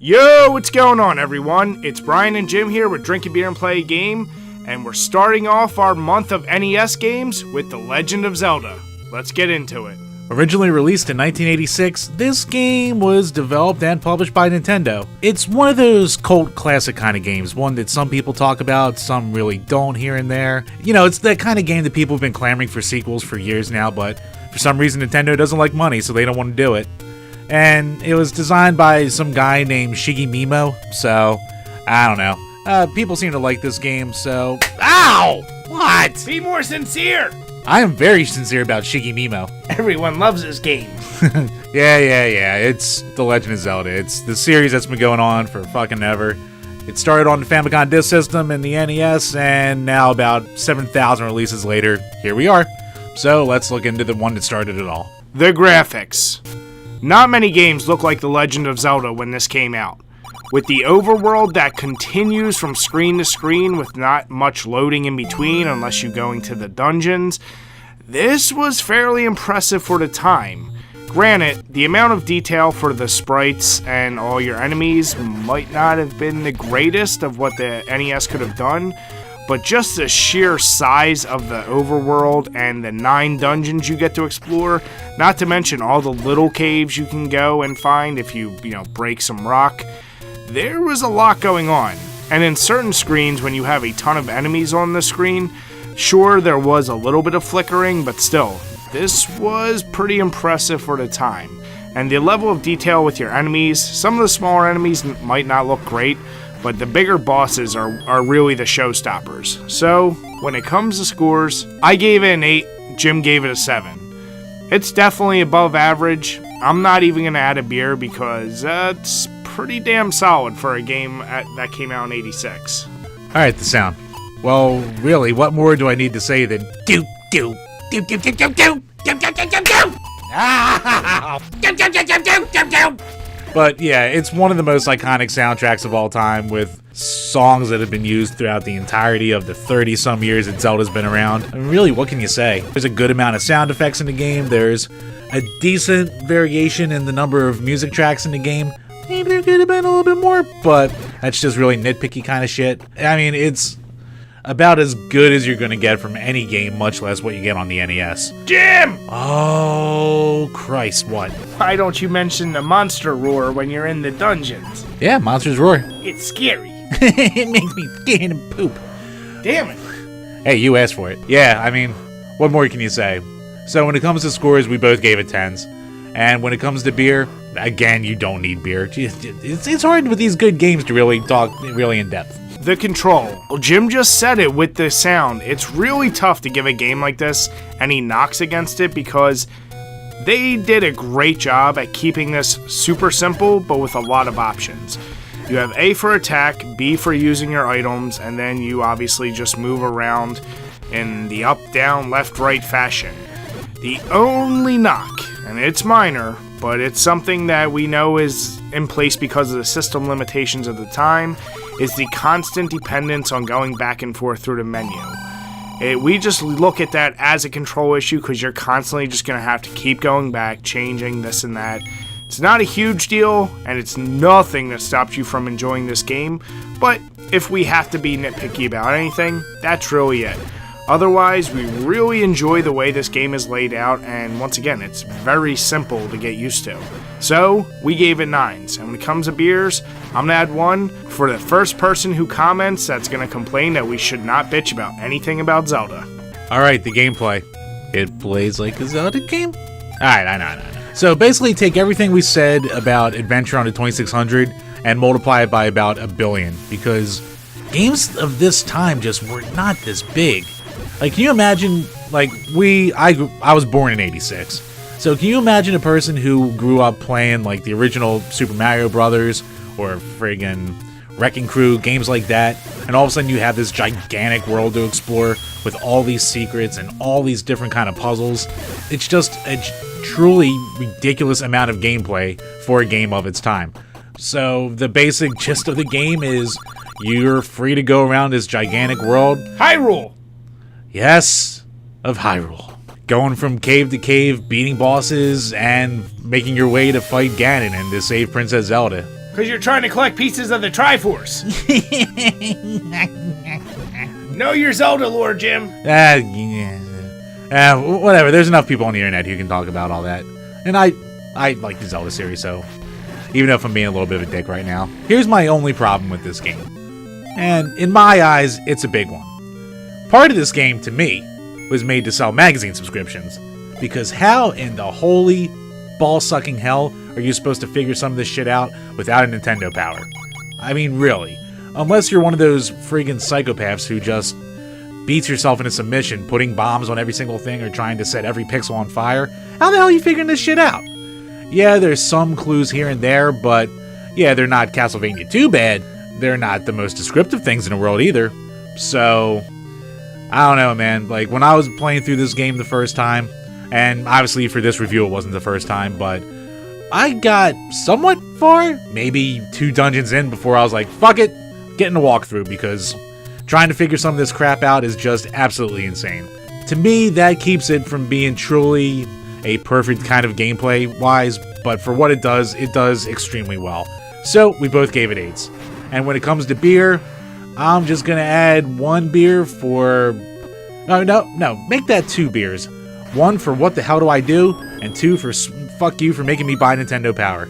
Yo, what's going on, everyone? It's Brian and Jim here with DrinkABeerandPlayAGame, and we're starting off our month of NES games with The Legend of Zelda. Let's get into it. Originally released in 1986, this game was developed and published by Nintendo. It's one of those cult classic kind of games, one that some people talk about, some really don't here and there. You know, it's that kind of game that people have been clamoring for sequels for years now, but for some reason Nintendo doesn't like money, so they don't want to do it. And it was designed by some guy named Mimo, so I don't know. People seem to like this game, so... Ow! What? Be more sincere! I am very sincere about Mimo. Everyone loves this game. Yeah. It's The Legend of Zelda. It's the series that's been going on for fucking ever. It started on the Famicom Disk System and the NES, and now about 7,000 releases later, here we are. So let's look into the one that started it all. The graphics. Not many games look like The Legend of Zelda when this came out. With the overworld that continues from screen to screen with not much loading in between unless you're going to the dungeons, this was fairly impressive for the time. Granted, the amount of detail for the sprites and all your enemies might not have been the greatest of what the NES could have done, but just the sheer size of the overworld and the 9 dungeons you get to explore, not to mention all the little caves you can go and find if you break some rock, there was a lot going on. And in certain screens, when you have a ton of enemies on the screen, sure, there was a little bit of flickering, but still, this was pretty impressive for the time. And the level of detail with your enemies, some of the smaller enemies might not look great, but the bigger bosses are really the showstoppers. So, when it comes to scores, I gave it an 8, Jim gave it a 7. It's definitely above average. I'm not even going to add a beer because it's pretty damn solid for a game that came out in 86. Alright, the sound. Well, really, what more do I need to say than doop doop doop doop doop doop doop doop doop doop doop doop ah doop doop doop doop doop doop doop. But yeah, it's one of the most iconic soundtracks of all time, with songs that have been used throughout the entirety of the 30-some years that Zelda's been around. I mean, really, what can you say? There's a good amount of sound effects in the game. There's a decent variation in the number of music tracks in the game. Maybe there could have been a little bit more, but that's just really nitpicky kind of shit. I mean, it's about as good as you're going to get from any game, much less what you get on the NES. Jim! Oh, Christ, what? Why don't you mention the monster roar when you're in the dungeons? Yeah, monsters roar. It's scary. It makes me scared and poop. Damn it. Hey, you asked for it. Yeah, I mean, what more can you say? So when it comes to scores, we both gave it 10s. And when it comes to beer, again, you don't need beer. It's hard with these good games to really talk really in depth. The control. Well, Jim just said it with the sound. It's really tough to give a game like this any knocks against it because they did a great job at keeping this super simple but with a lot of options. You have A for attack, B for using your items, and then you obviously just move around in the up, down, left, right fashion. The only knock, and it's minor, but it's something that we know is in place because of the system limitations of the time, is the constant dependence on going back and forth through the menu. We just look at that as a control issue because you're constantly just going to have to keep going back, changing this and that. It's not a huge deal, and it's nothing that stops you from enjoying this game, but if we have to be nitpicky about anything, that's really it. Otherwise, we really enjoy the way this game is laid out, and once again, it's very simple to get used to. So, we gave it 9s, and when it comes to beers, I'm gonna add 1 for the first person who comments that's gonna complain that we should not bitch about anything about Zelda. Alright, the gameplay. It plays like a Zelda game? Alright, I know. So basically take everything we said about Adventure on the 2600 and multiply it by about 1 billion, because games of this time just were not this big. Like, can you imagine, like, I was born in 86, so can you imagine a person who grew up playing, like, the original Super Mario Brothers, or friggin' Wrecking Crew, games like that, and all of a sudden you have this gigantic world to explore with all these secrets and all these different kind of puzzles. It's just a truly ridiculous amount of gameplay for a game of its time. So, the basic gist of the game is you're free to go around this gigantic world. Hyrule! Yes, of Hyrule. Going from cave to cave, beating bosses, and making your way to fight Ganon and to save Princess Zelda. Because you're trying to collect pieces of the Triforce. Know your Zelda lore, Jim. Whatever. There's enough people on the internet who can talk about all that. And I like the Zelda series, so even if I'm being a little bit of a dick right now, here's my only problem with this game. And in my eyes, it's a big one. Part of this game, to me, was made to sell magazine subscriptions. Because how in the holy ball-sucking hell are you supposed to figure some of this shit out without a Nintendo Power? I mean, really. Unless you're one of those friggin' psychopaths who just beats yourself into submission, putting bombs on every single thing or trying to set every pixel on fire, how the hell are you figuring this shit out? Yeah, there's some clues here and there, but yeah, they're not Castlevania 2 bad. They're not the most descriptive things in the world either. So, I don't know, man. Like, when I was playing through this game the first time, and obviously for this review it wasn't the first time, but I got somewhat far, maybe 2 dungeons in before I was like, fuck it, getting a walkthrough, because trying to figure some of this crap out is just absolutely insane. To me, that keeps it from being truly a perfect kind of gameplay-wise, but for what it does extremely well. So, we both gave it 8s. And when it comes to beer, I'm just gonna add 1 beer for... No, make that 2 beers. 1 for what the hell do I do, and 2 for fuck you for making me buy Nintendo Power.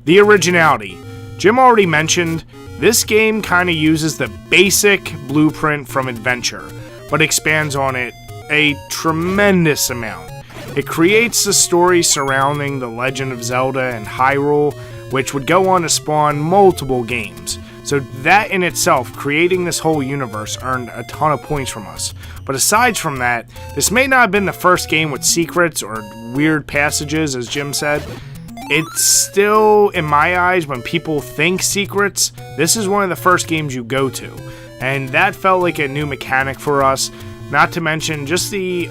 The Originality. Jim already mentioned, this game kind of uses the basic blueprint from Adventure, but expands on it a tremendous amount. It creates the story surrounding the Legend of Zelda and Hyrule, which would go on to spawn multiple games. So that in itself, creating this whole universe, earned a ton of points from us. But aside from that, this may not have been the first game with secrets or weird passages, as Jim said. It's still, in my eyes, when people think secrets, this is one of the first games you go to. And that felt like a new mechanic for us. Not to mention just the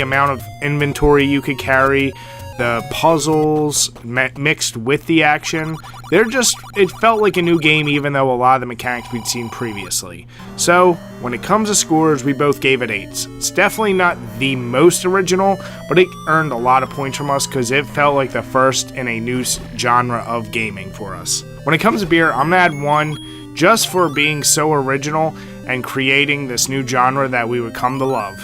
amount of inventory you could carry, the puzzles mixed with the action. It felt like a new game, even though a lot of the mechanics we'd seen previously. So, when it comes to scores, we both gave it 8s. It's definitely not the most original, but it earned a lot of points from us because it felt like the first in a new genre of gaming for us. When it comes to beer, I'm gonna add 1 just for being so original and creating this new genre that we would come to love.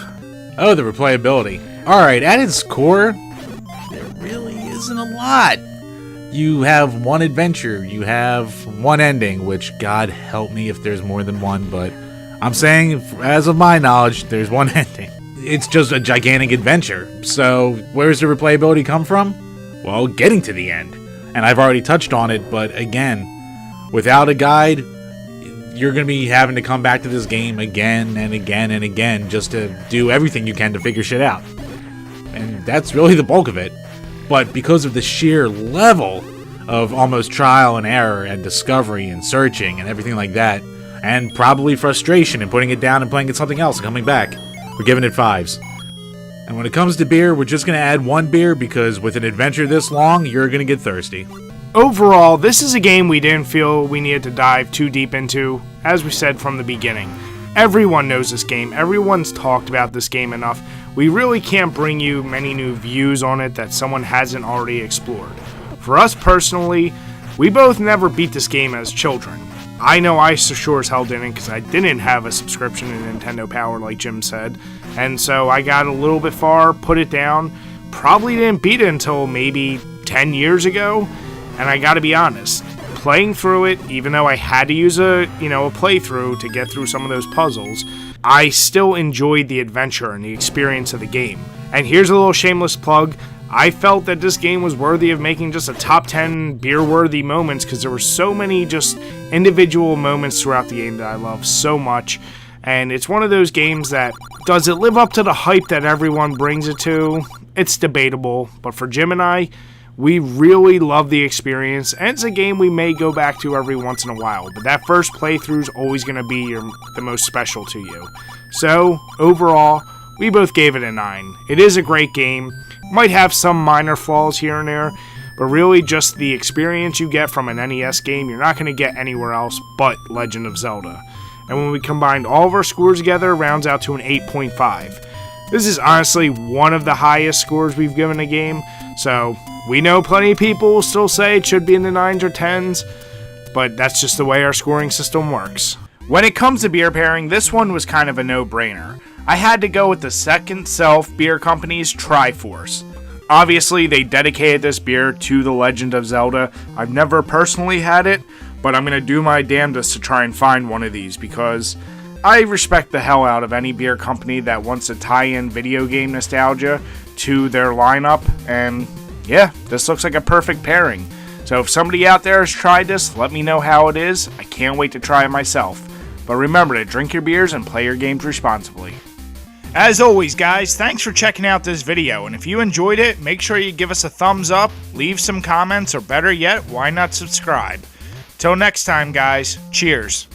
Oh, the replayability. Alright, at its core, there really isn't a lot. You have 1 adventure, you have 1 ending, which God help me if there's more than 1, but I'm saying, as of my knowledge, there's 1 ending. It's just a gigantic adventure. So, where's the replayability come from? Well, getting to the end. And I've already touched on it, but again, without a guide, you're going to be having to come back to this game again and again and again just to do everything you can to figure shit out. And that's really the bulk of it. But because of the sheer level of almost trial and error and discovery and searching and everything like that, and probably frustration and putting it down and playing it something else and coming back, we're giving it 5s. And when it comes to beer, we're just going to add 1 beer because with an adventure this long, you're going to get thirsty. Overall, this is a game we didn't feel we needed to dive too deep into, as we said from the beginning. Everyone knows this game, everyone's talked about this game enough. We really can't bring you many new views on it that someone hasn't already explored. For us personally, we both never beat this game as children. I know I sure as hell didn't because I didn't have a subscription to Nintendo Power like Jim said. And so I got a little bit far, put it down, probably didn't beat it until maybe 10 years ago. And I gotta be honest, playing through it, even though I had to use a playthrough to get through some of those puzzles, I still enjoyed the adventure and the experience of the game. And here's a little shameless plug. I felt that this game was worthy of making just a top 10 beer-worthy moments because there were so many just individual moments throughout the game that I love so much. And it's one of those games that, does it live up to the hype that everyone brings it to? It's debatable, but for Jim and I, we really love the experience, and it's a game we may go back to every once in a while, but that first playthrough is always going to be the most special to you. So, overall, we both gave it a 9. It is a great game, might have some minor flaws here and there, but really just the experience you get from an NES game, you're not going to get anywhere else but Legend of Zelda. And when we combined all of our scores together, it rounds out to an 8.5. This is honestly one of the highest scores we've given a game, so we know plenty of people will still say it should be in the 9s or 10s, but that's just the way our scoring system works. When it comes to beer pairing, this one was kind of a no-brainer. I had to go with the Second Self Beer Company's Triforce. Obviously, they dedicated this beer to The Legend of Zelda. I've never personally had it, but I'm going to do my damnedest to try and find one of these because I respect the hell out of any beer company that wants to tie in video game nostalgia to their lineup, and yeah, this looks like a perfect pairing. So if somebody out there has tried this, let me know how it is. I can't wait to try it myself. But remember to drink your beers and play your games responsibly. As always, guys, thanks for checking out this video, and if you enjoyed it, make sure you give us a thumbs up, leave some comments, or better yet, why not subscribe? Till next time, guys, cheers.